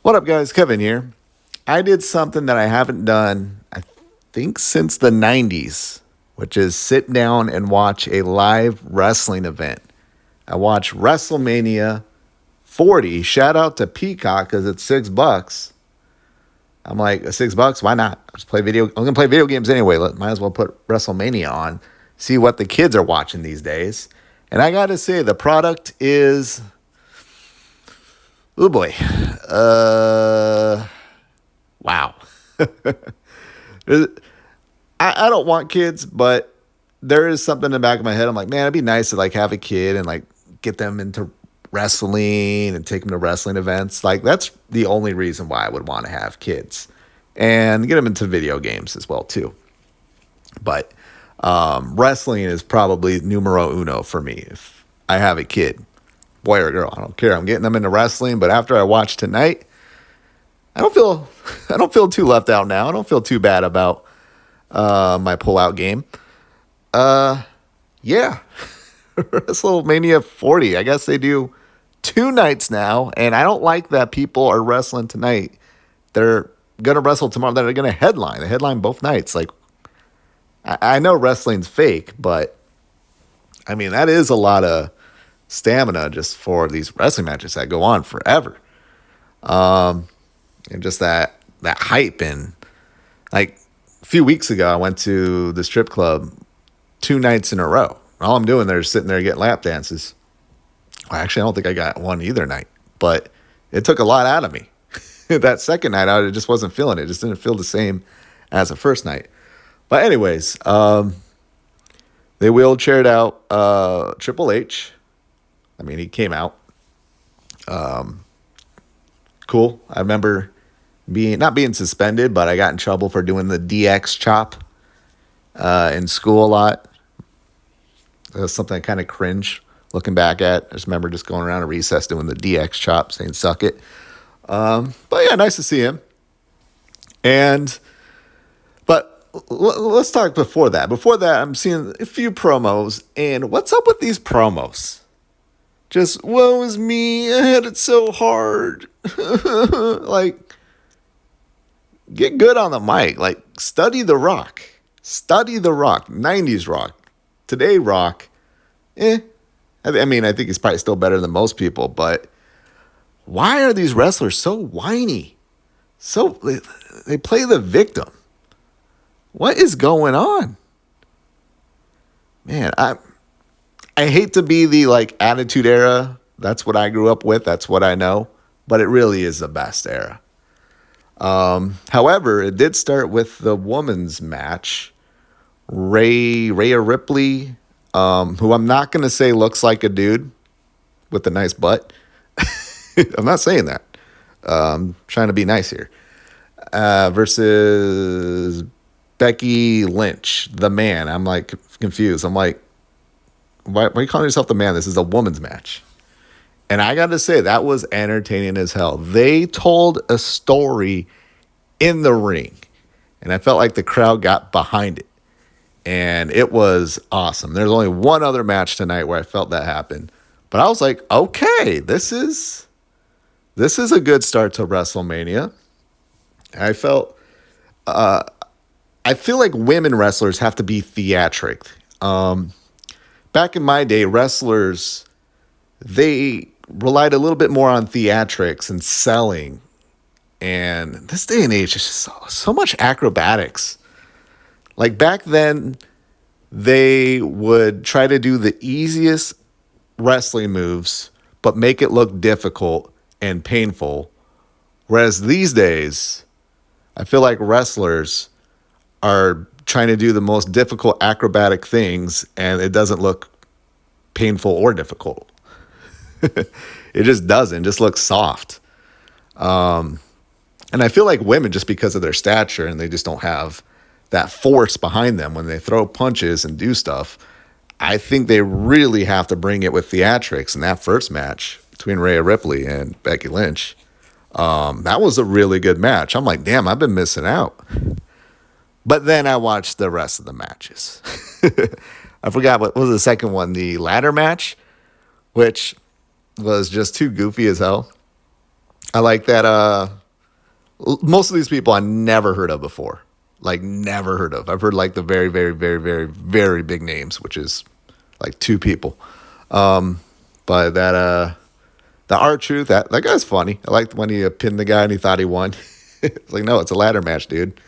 What up, guys? Kevin here. I did something that I haven't done, I think, since the 90s, which is sit down and watch a live wrestling event. I watched WrestleMania 40. Shout out to Peacock because it's $6. I'm like, $6? Why not? Just play video. I'm gonna play video games anyway. Might as well put WrestleMania on. See what the kids are watching these days. And I gotta say, the product is, oh boy, wow. I don't want kids, but there is something in the back of my head. I'm like, man, it'd be nice to like have a kid and like get them into wrestling and take them to wrestling events. Like that's the only reason why I would want to have kids and get them into video games as well too. But wrestling is probably numero uno for me. If I have a kid, boy or girl, I don't care. I'm getting them into wrestling. But after I watch tonight, I don't feel too left out now. I don't feel too bad about my pullout game. Yeah, WrestleMania 40. I guess they do 2 nights now, and I don't like that people are wrestling tonight. They're gonna wrestle tomorrow. They're gonna headline. They headline both nights. Like I know wrestling's fake, but I mean that is a lot of stamina just for these wrestling matches that go on forever. And just that hype. And like a few weeks ago, I went to the strip club 2 nights in a row. All I'm doing there is sitting there getting lap dances. Well, actually, I don't think I got one either night, but it took a lot out of me. That second night, I just wasn't feeling it. It just didn't feel the same as the first night. But anyways, they wheelchaired out Triple H. I mean, he came out. Cool. I remember not being suspended, but I got in trouble for doing the DX chop in school a lot. It was something I kind of cringe looking back at. I just remember just going around a recess doing the DX chop, saying "suck it." But yeah, nice to see him. And but let's talk before that. Before that, I'm seeing a few promos, and what's up with these promos? Just woe is me. I had it so hard. Like, get good on the mic. Like, study the Rock. Study the Rock. 90s Rock. Today Rock. I mean, I think he's probably still better than most people, but why are these wrestlers so whiny? They play the victim. What is going on? Man, I hate to be the like attitude era. That's what I grew up with. That's what I know. But it really is the best era. However, it did start with the women's match. Rhea Ripley, who I'm not going to say looks like a dude with a nice butt. I'm not saying that. Trying to be nice here. Versus Becky Lynch, the man. I'm like confused. I'm like, why are you calling yourself the man? This is a woman's match. And I got to say, that was entertaining as hell. They told a story in the ring. And I felt like the crowd got behind it. And it was awesome. There's only one other match tonight where I felt that happen. But I was like, okay, this is a good start to WrestleMania. I feel like women wrestlers have to be theatric. Back in my day, wrestlers, they relied a little bit more on theatrics and selling. And this day and age, it's just so much acrobatics. Like back then, they would try to do the easiest wrestling moves, but make it look difficult and painful. Whereas these days, I feel like wrestlers are trying to do the most difficult acrobatic things, and it doesn't look painful or difficult. It just doesn't. It just looks soft. And I feel like women, just because of their stature, and they just don't have that force behind them when they throw punches and do stuff, I think they really have to bring it with theatrics. And that first match between Rhea Ripley and Becky Lynch, that was a really good match. I'm like, damn, I've been missing out. But then I watched the rest of the matches. I forgot what was the second one, the ladder match, which was just too goofy as hell. I like that. Most of these people I never heard of before. Like, never heard of. I've heard like the very, very, very, very, very big names, which is like two people. But the R-Truth, that guy's funny. I liked when he pinned the guy and he thought he won. It's like, no, it's a ladder match, dude.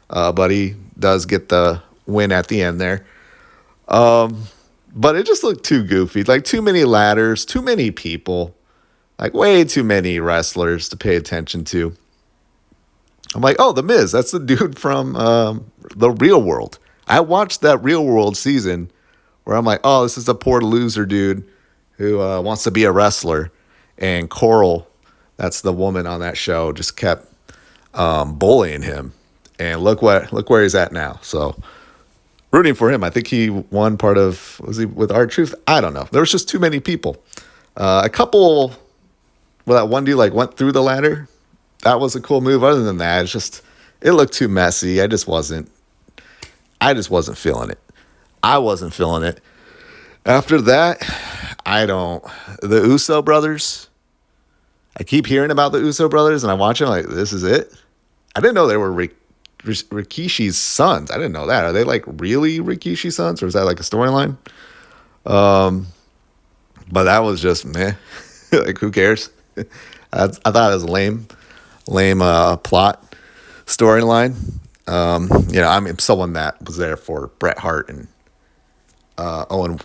But he does get the win at the end there. But it just looked too goofy. Like, too many ladders, too many people. Like, way too many wrestlers to pay attention to. I'm like, oh, The Miz. That's the dude from the Real World. I watched that Real World season where I'm like, oh, this is a poor loser dude who wants to be a wrestler. And Coral, that's the woman on that show, just kept bullying him. And look where he's at now. So rooting for him. I think he won part of, was he with R-Truth? I don't know. There was just too many people. A couple, well, that one dude like went through the ladder. That was a cool move. Other than that, it looked too messy. I just wasn't feeling it. I wasn't feeling it. After that, the Uso brothers, I keep hearing about the Uso brothers and I'm watching like, this is it? I didn't know they were Rikishi's sons. I didn't know that. Are they like really Rikishi's sons or is that like a storyline? But that was just meh. Like, who cares? I thought it was a lame plot storyline. I mean, someone that was there for Bret Hart and Owen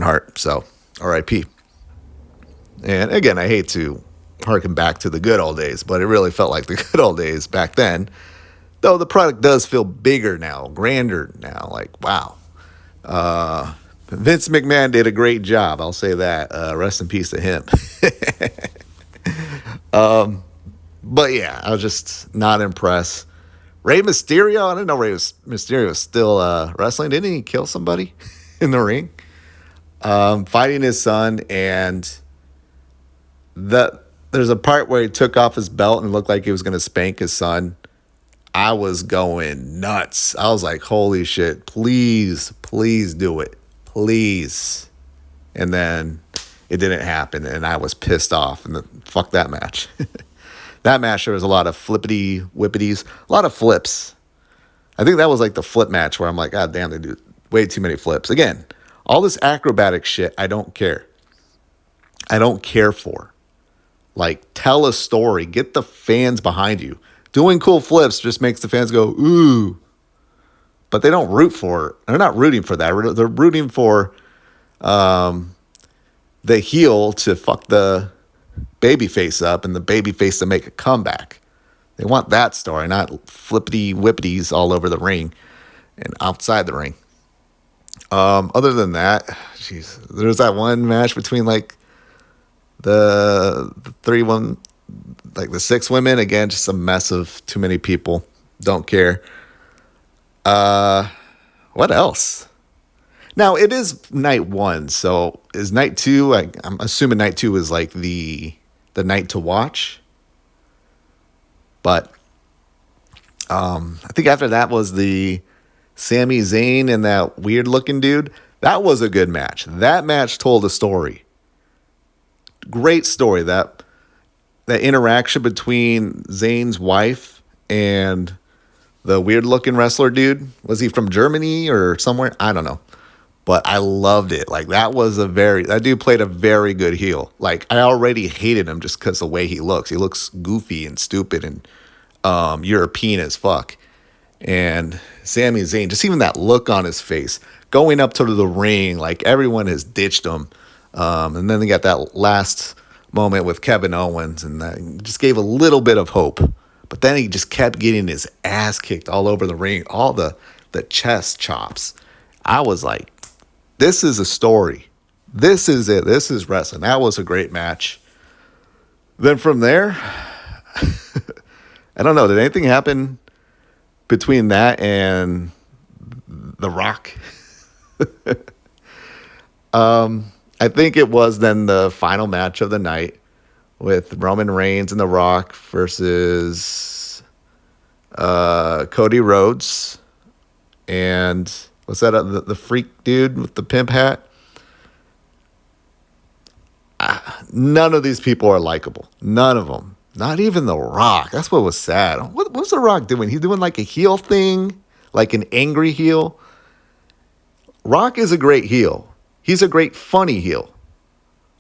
Hart. So R.I.P. And again, I hate to harken back to the good old days, but it really felt like the good old days back then. Though the product does feel bigger now, grander now. Like, wow. Vince McMahon did a great job. I'll say that. Rest in peace to him. But yeah, I was just not impressed. Rey Mysterio, I didn't know Mysterio was still wrestling. Didn't he kill somebody in the ring? Fighting his son, and there's a part where he took off his belt and looked like he was going to spank his son. I was going nuts. I was like, holy shit, please do it. Please. And then it didn't happen, and I was pissed off, and fuck that match. That match, there was a lot of flippity whippities, a lot of flips. I think that was like the flip match where I'm like, God damn, they do way too many flips. Again, all this acrobatic shit, I don't care. I don't care for. Like, tell a story. Get the fans behind you. Doing cool flips just makes the fans go, ooh. But they don't root for it. They're not rooting for that. They're rooting for the heel to fuck the babyface up and the babyface to make a comeback. They want that story, not flippity whippities all over the ring and outside the ring. Other than that, jeez, there's that one match between like the six women. Again, just a mess of too many people. Don't care. What else? Now, it is night one, so is night two, I'm assuming night two is like the night to watch. But I think after that was the Sami Zayn and that weird-looking dude. That was a good match. That match told a story. Great story. That interaction between Zayn's wife and the weird-looking wrestler dude. Was he from Germany or somewhere? I don't know. But I loved it. Like, that dude played a very good heel. Like, I already hated him just because the way he looks. He looks goofy and stupid and European as fuck. And Sami Zayn, just even that look on his face, going up to the ring, like everyone has ditched him. And then they got that last moment with Kevin Owens, and that just gave a little bit of hope. But then he just kept getting his ass kicked all over the ring, all the chest chops. I was like, this is a story. This is it. This is wrestling. That was a great match. Then from there, I don't know. Did anything happen between that and The Rock? I think it was then the final match of the night with Roman Reigns and The Rock versus Cody Rhodes and what's that? The freak dude with the pimp hat. None of these people are likable. None of them. Not even The Rock. That's what was sad. What's The Rock doing? He's doing like a heel thing, like an angry heel. Rock is a great heel. He's a great funny heel.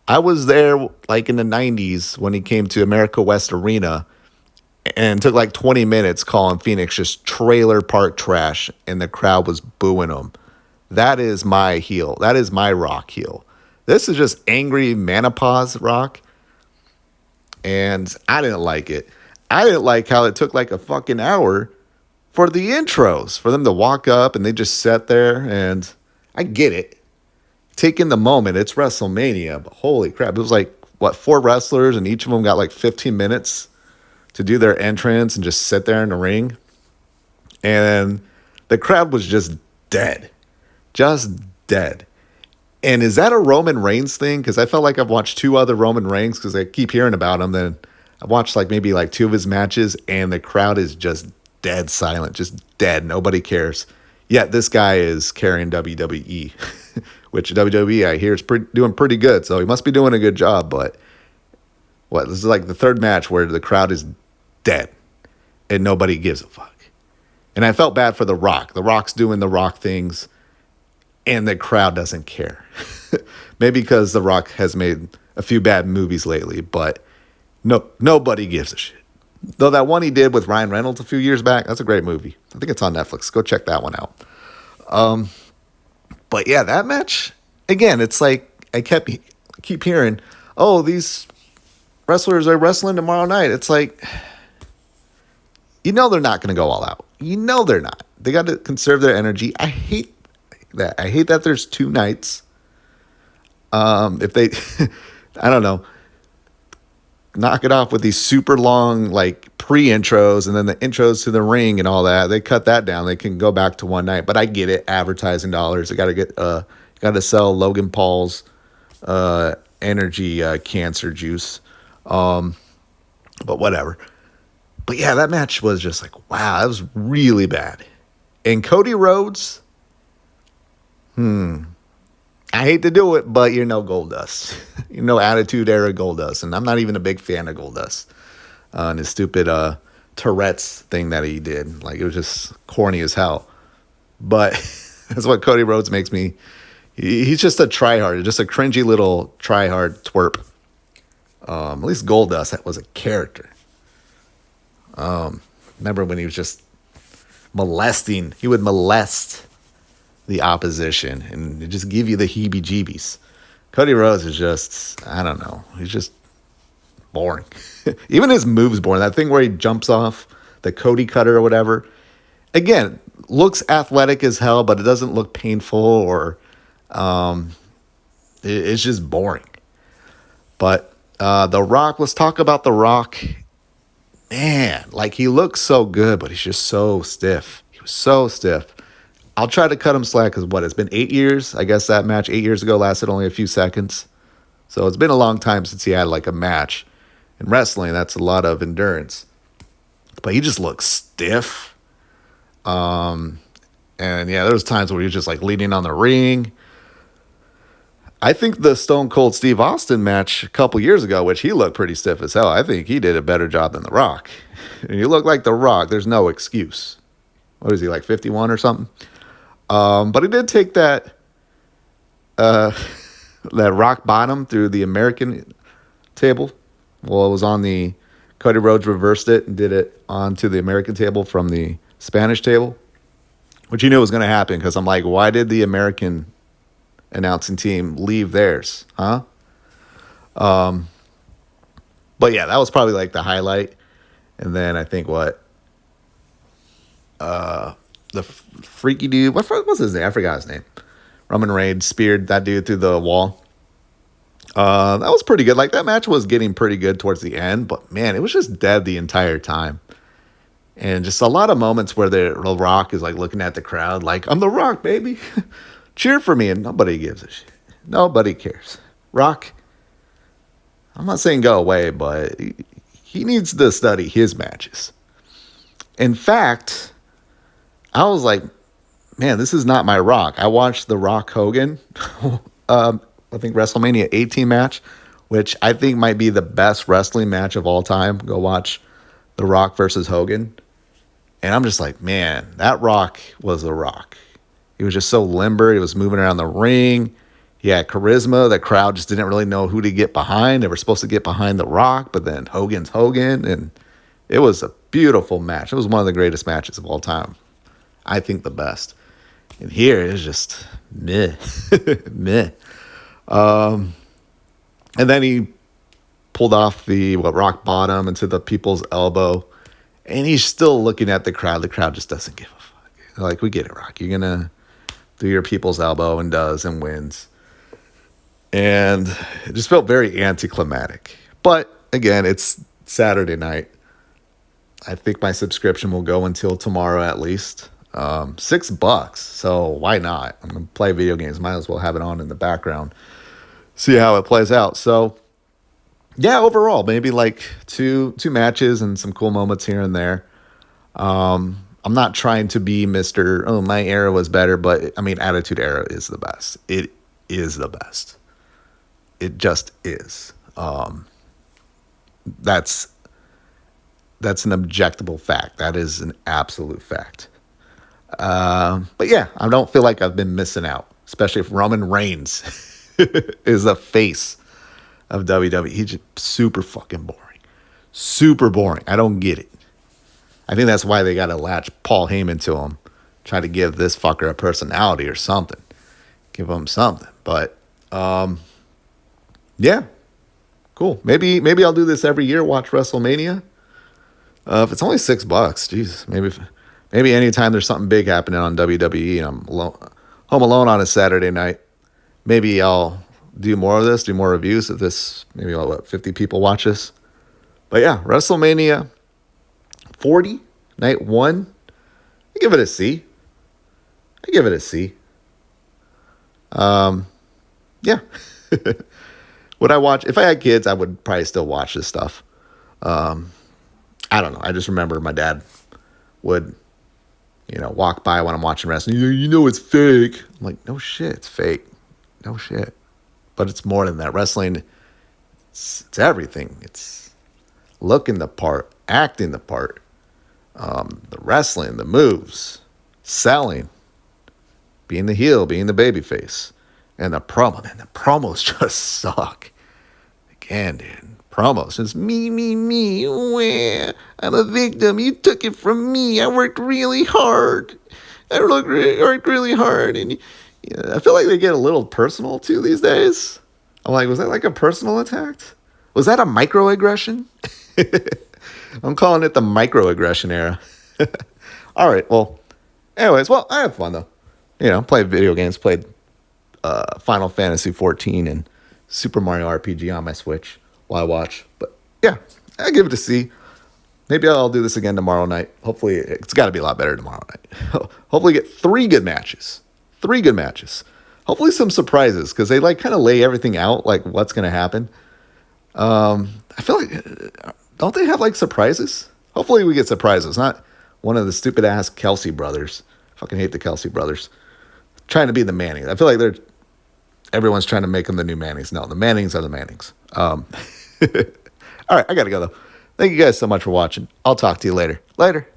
I was there like in the 90s when he came to America West Arena and took like 20 minutes calling Phoenix just trailer park trash, and the crowd was booing him. That is my heel. That is my Rock heel. This is just angry menopause Rock, and I didn't like it. I didn't like how it took like a fucking hour for the intros, for them to walk up and they just sat there, and I get it. Taking the moment, it's WrestleMania, but holy crap, it was like, what, 4 wrestlers, and each of them got like 15 minutes to do their entrance and just sit there in the ring. And the crowd was just dead. Just dead. And is that a Roman Reigns thing? Because I felt like I've watched 2 other Roman Reigns because I keep hearing about him. Then I watched like maybe like 2 of his matches, and the crowd is just dead silent, just dead. Nobody cares. Yet this guy is carrying WWE, which WWE I hear is doing pretty good. So he must be doing a good job. But what, this is like the 3rd match where the crowd is dead and nobody gives a fuck. And I felt bad for The Rock. The Rock's doing The Rock things, and the crowd doesn't care. Maybe because The Rock has made a few bad movies lately, but nobody gives a shit. Though that one he did with Ryan Reynolds a few years back, that's a great movie. I think it's on Netflix. Go check that one out. But yeah, that match, again, it's like I keep hearing, oh, these wrestlers are wrestling tomorrow night. It's like, they're not going to go all out. They're not. They got to conserve their energy. I hate that. I hate that there's 2 nights. If they, I don't know, knock it off with these super long, like, pre-intros and then the intros to the ring and all that. They cut that down. They can go back to 1 night. But I get it. Advertising dollars. They got to sell Logan Paul's energy cancer juice. But whatever. But yeah, that match was just like, wow, that was really bad. And Cody Rhodes, I hate to do it, but you're no Goldust. You're no Attitude Era Goldust. And I'm not even a big fan of Goldust. And his stupid Tourette's thing that he did. Like, it was just corny as hell. But that's what Cody Rhodes makes me. He's just a tryhard. Just a cringy little tryhard twerp. At least Goldust was a character. Remember when he was just molesting? He would molest the opposition and just give you the heebie-jeebies. Cody Rhodes is just, I don't know. He's just boring. Even his move's boring. That thing where he jumps off the Cody cutter or whatever. Again, looks athletic as hell, but it doesn't look painful or it's just boring. But The Rock, let's talk about The Rock. Man, like, he looks so good, but he's just so stiff. He was so stiff. I'll try to cut him slack because it's been 8 years. I guess that match 8 years ago lasted only a few seconds. So it's been a long time since he had like a match. In wrestling, that's a lot of endurance. But he just looks stiff. And yeah, there was times where he was just like leaning on the ring. I think the Stone Cold Steve Austin match a couple years ago, which he looked pretty stiff as hell, I think he did a better job than The Rock. And you look like The Rock, there's no excuse. What is he, like 51 or something? But he did take that that rock bottom through the American table. Well, it was on the Cody Rhodes reversed it and did it onto the American table from the Spanish table, which you knew was going to happen because I'm like, why did the American announcing team leave theirs? Huh? But yeah, that was probably like the highlight. And then I think the freaky dude, what was his name? I forgot his name. Roman Reigns speared that dude through the wall. That was pretty good. Like, that match was getting pretty good towards the end, but man, it was just dead the entire time. And just a lot of moments where the Rock is like looking at the crowd like, I'm The Rock, baby. Cheer for me. And nobody gives a shit. Nobody cares. Rock, I'm not saying go away, but he needs to study his matches. In fact, I was like, man, this is not my Rock. I watched the Rock Hogan, I think WrestleMania 18 match, which I think might be the best wrestling match of all time. Go watch The Rock versus Hogan. And I'm just like, man, that Rock was The Rock. He was just so limber. He was moving around the ring. He had charisma. The crowd just didn't really know who to get behind. They were supposed to get behind The Rock, but then Hogan's Hogan. And it was a beautiful match. It was one of the greatest matches of all time. I think the best. And here it's just meh. Meh. And then he pulled off the rock bottom into the people's elbow. And he's still looking at the crowd. The crowd just doesn't give a fuck. They're like, we get it, Rock. You're going to do your people's elbow, and does, and wins. And it just felt very anticlimactic. But again, it's Saturday night. I think my subscription will go until tomorrow at least. $6. So why not? I'm going to play video games. Might as well have it on in the background. See how it plays out. So yeah, overall, maybe like two matches and some cool moments here and there. I'm not trying to be Mr. Oh, my era was better, but I mean, Attitude Era is the best. It is the best. It just is. That's an objectable fact. That is an absolute fact. But yeah, I don't feel like I've been missing out, especially if Roman Reigns is the face of WWE. He's just super fucking boring. Super boring. I don't get it. I think that's why they got to latch Paul Heyman to him. Try to give this fucker a personality or something. Give him something. But, yeah. Cool. Maybe I'll do this every year, watch WrestleMania. If it's only $6, geez, maybe anytime there's something big happening on WWE and I'm home alone on a Saturday night, maybe I'll do more of this, do more reviews of this. Maybe 50 people watch this. But yeah, WrestleMania 40, night 1. I give it a C. Yeah. Would I watch? If I had kids, I would probably still watch this stuff. I don't know. I just remember my dad would, walk by when I'm watching wrestling. It's fake. I'm like, no shit, it's fake. No shit. But it's more than that. Wrestling, it's everything. It's looking the part, acting the part, the wrestling, the moves, selling, being the heel, being the babyface, and the promo. Man, the promos just suck. Again, dude. Promos. It's me. Where? I'm a victim. You took it from me. I worked really hard. Worked really hard. And I feel like they get a little personal too these days. I'm like, was that like a personal attack? Was that a microaggression? I'm calling it the microaggression era. All right. Well, anyways, I have fun though. Played video games, played Final Fantasy 14 and Super Mario RPG on my Switch while I watch. But yeah, I give it a C. Maybe I'll do this again tomorrow night. Hopefully, it's got to be a lot better tomorrow night. Hopefully get 3 good matches. 3 good matches. Hopefully some surprises, because they kind of lay everything out, like what's going to happen. I feel like, don't they have surprises? Hopefully we get surprises, not one of the stupid ass Kelsey brothers. Fucking hate the Kelsey brothers. Trying to be the Mannings. I feel like everyone's trying to make them the new Mannings. No, the Mannings are the Mannings. All right, I got to go though. Thank you guys so much for watching. I'll talk to you later. Later.